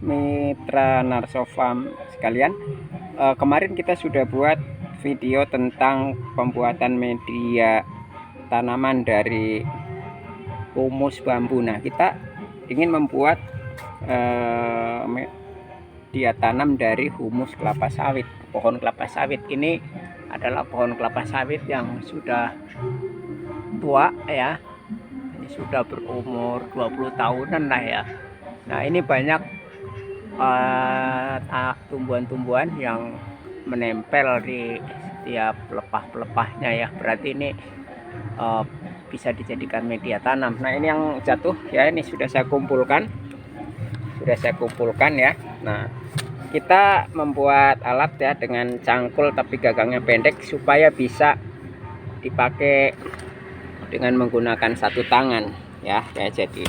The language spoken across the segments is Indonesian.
mitra Narsofarm sekalian. Kemarin kita sudah buat video tentang pembuatan media tanaman dari humus bambu. Nah, kita ingin membuat media tanam dari humus kelapa sawit. Pohon kelapa sawit ini adalah pohon kelapa sawit yang sudah tua ya. Ini sudah berumur 20 tahunan lah ya. Nah, ini banyak tumbuhan-tumbuhan yang menempel di setiap pelepah-pelepahnya ya. Berarti ini bisa dijadikan media tanam. Nah, ini yang jatuh ya, ini sudah saya kumpulkan ya. Nah, kita membuat alat ya dengan cangkul tapi gagangnya pendek supaya bisa dipakai dengan menggunakan satu tangan ya. Jadi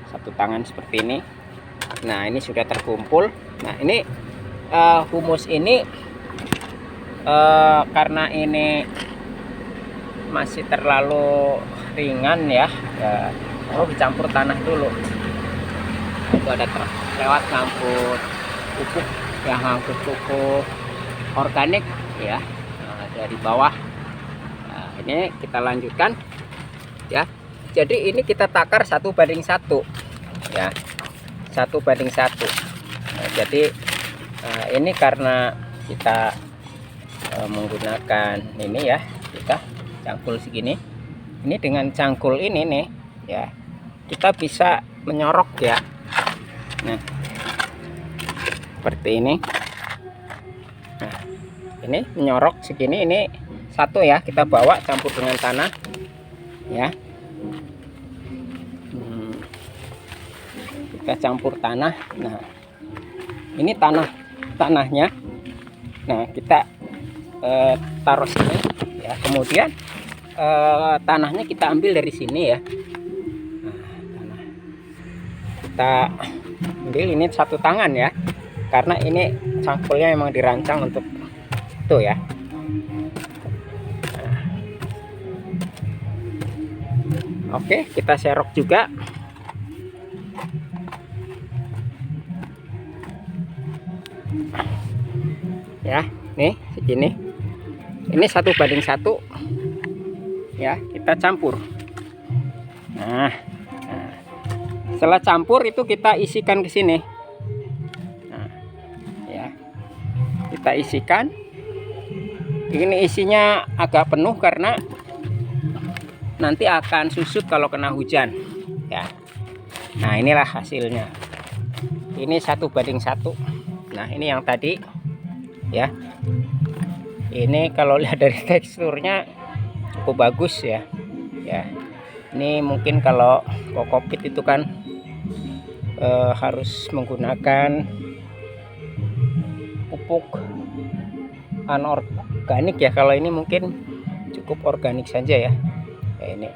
satu tangan seperti ini. Nah, ini sudah terkumpul. Nah, ini humus ini karena ini masih terlalu ringan ya, harus dicampur tanah dulu. Itu ada lewat ngangkut pupuk yang ngangkut pupuk organik ya, dari bawah. Nah, ini kita lanjutkan ya. Jadi ini kita takar 1:1 ya, 1:1. Nah, jadi ini karena kita menggunakan ini ya, kita cangkul segini. Ini dengan cangkul ini nih ya, kita bisa menyorok ya. Nah, seperti ini. Nah, ini menyorok segini, ini satu ya, kita bawa campur dengan tanah ya. Kita campur tanah. Nah, ini tanahnya. Nah, kita taruh sini ya. Kemudian tanahnya kita ambil dari sini ya. Nah, kita ambil ini satu tangan ya, karena ini cangkulnya memang dirancang untuk itu ya. Nah, oke, kita serok juga. Ya, nih segini. Ini 1:1 ya, kita campur. Nah, setelah campur itu kita isikan ke sini. Nah, ya, kita isikan. Ini isinya agak penuh karena nanti akan susut kalau kena hujan ya. Nah, inilah hasilnya. Ini 1:1. Nah, ini yang tadi ya. Ini kalau lihat dari teksturnya cukup bagus ya. Ya, ini mungkin kalau kokopit itu kan harus menggunakan pupuk anorganik ya. Kalau ini mungkin cukup organik saja ya. Kayak ini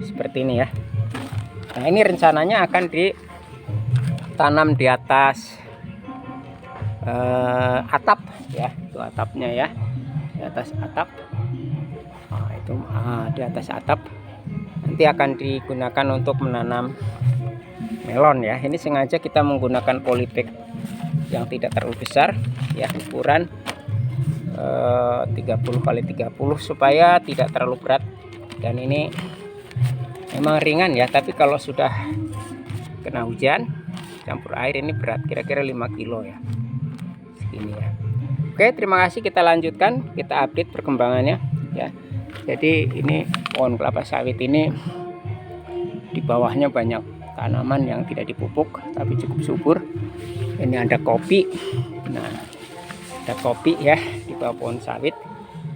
seperti ini ya. Nah, ini rencananya akan ditanam di atas atap ya. Itu atapnya ya, di atas atap. Nah, itu di atas atap nanti akan digunakan untuk menanam melon ya. Ini sengaja kita menggunakan polybag yang tidak terlalu besar ya, ukuran 30x30 supaya tidak terlalu berat. Dan ini memang ringan ya, tapi kalau sudah kena hujan campur air ini berat, kira-kira 5 kilo ya, segini ya. Oke, terima kasih. Kita lanjutkan, kita update perkembangannya ya. Jadi ini pohon kelapa sawit ini di bawahnya banyak tanaman yang tidak dipupuk tapi cukup subur. Ini ada kopi. Nah, ada kopi ya di bawah pohon sawit.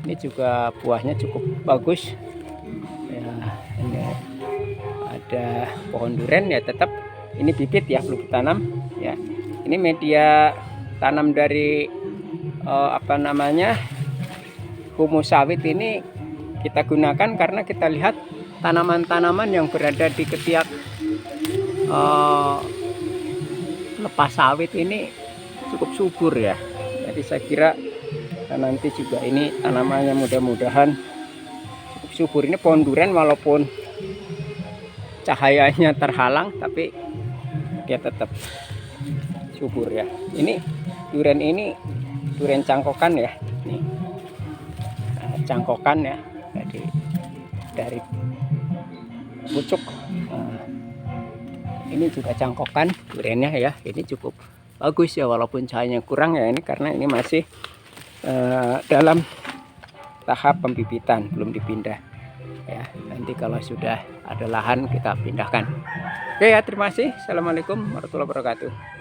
Ini juga buahnya cukup bagus ya. Ini ada pohon durian ya, tetap ini bibit ya, belum ditanam ya. Ini media tanam dari humus sawit ini kita gunakan karena kita lihat tanaman-tanaman yang berada di ketiak lepas sawit ini cukup subur ya. Jadi saya kira nanti juga ini tanamannya mudah-mudahan cukup subur. Ini pohon durian walaupun cahayanya terhalang tapi dia tetap subur ya. Ini durian cangkokan ya. Nih. Nah, cangkokan ya. Jadi dari pucuk. Nah, ini juga cangkokan duriannya ya. Ini cukup bagus ya, walaupun cahayanya kurang ya, ini karena ini masih dalam tahap pembibitan, belum dipindah ya. Nanti kalau sudah ada lahan kita pindahkan. Oke ya, terima kasih. Assalamualaikum warahmatullahi wabarakatuh.